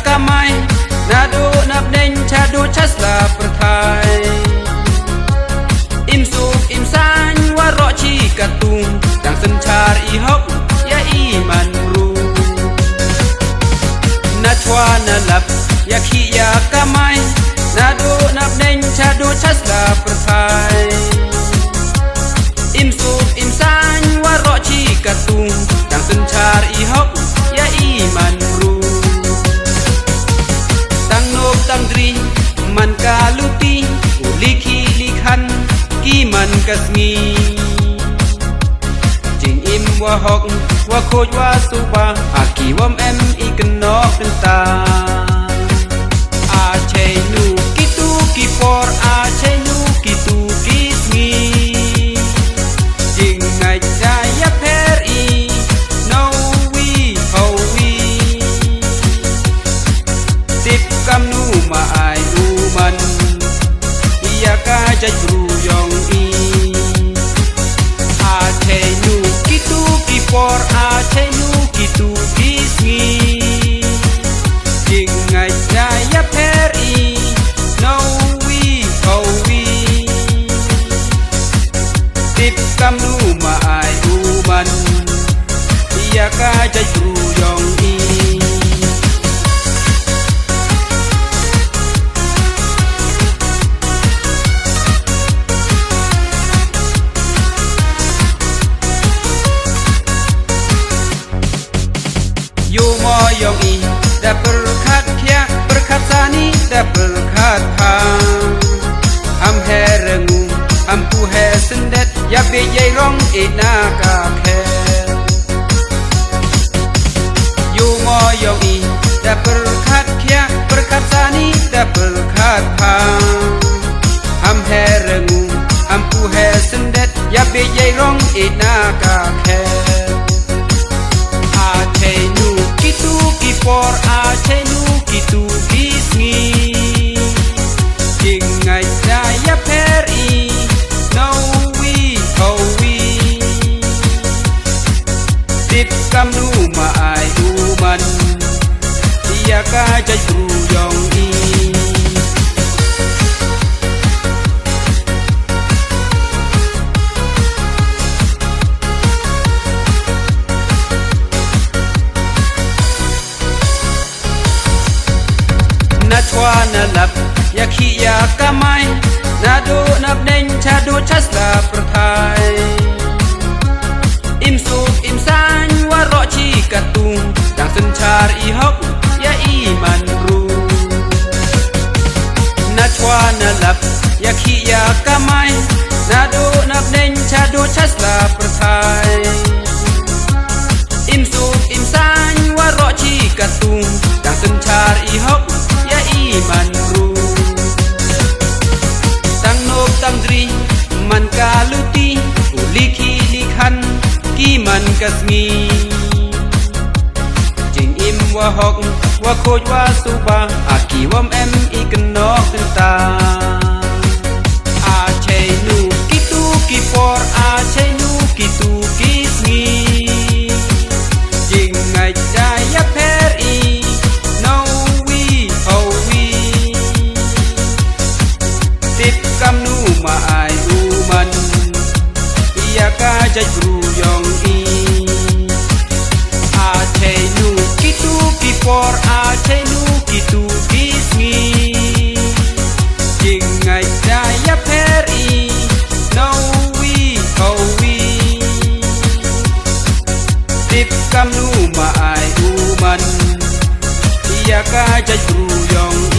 kamai nado nabneng chado chasla perthai im suk im san waro chi katung dang senchar I hok ya iman ru na chwa na lap ya khi ya kamai nado nabneng chado chasla perthai im suk im san waro chi katung dang senchar I hok ya iman ru tang nop tang dri man kaluti uliki likhan ki man kasngi jing im wa hok wa khoj wa suba aki wam em ikenok ta a chei nu kitu ki por a chei nu kitu kisngi jing ngai ja ya per I no we ho we tip kam nu ma ai u man ya ka jai ru yong I a chei nu kitu ki por a chei nu kitu kisngi jing ngai ja ya per I no we ho we tip kam nu ma ai u man ya ka jai ru yong I Yo mo yong I da berkat kya berkat sani da berkat ha am herengu am pu he sendet ya be yai rong e na ka khe Yo mo yong I da berkat kya berkat sani da berkat ha am herengu am pu he sendet ya be yai rong e na ka khe a chei nu kitu ki por a chei nu kitu kisngi jing ngai ja ya per I no we ho we tip kam nu ma ai u man ya ka jai ru yong I na chwa na lap ya khi ya kamai nado nabneng chado chasla perthai im suk im san waro chi katung dang senchar I hok ya iman ru na chwa na lap ya khi ya kamai nado nabneng chado chasla perthai im suk im san waro chi katung dang senchar I hok ya iman ru tang nop tang dri man kaluti uliki likhan ki man kasngi jing im wa hok wa khoj wa suba aki wam em ikenok ta a chei nu kitu ki por a chei nu kitu kisngi jing ngai ja ya per I no we ho we tip kam nu ma ai u man ya ka jai ru yong I a chei nu kitu ki por a chei nu kitu kisngi jing ngai ja ya per I no we ho we tip kam nu ma ai u man ya ka jai ru yong I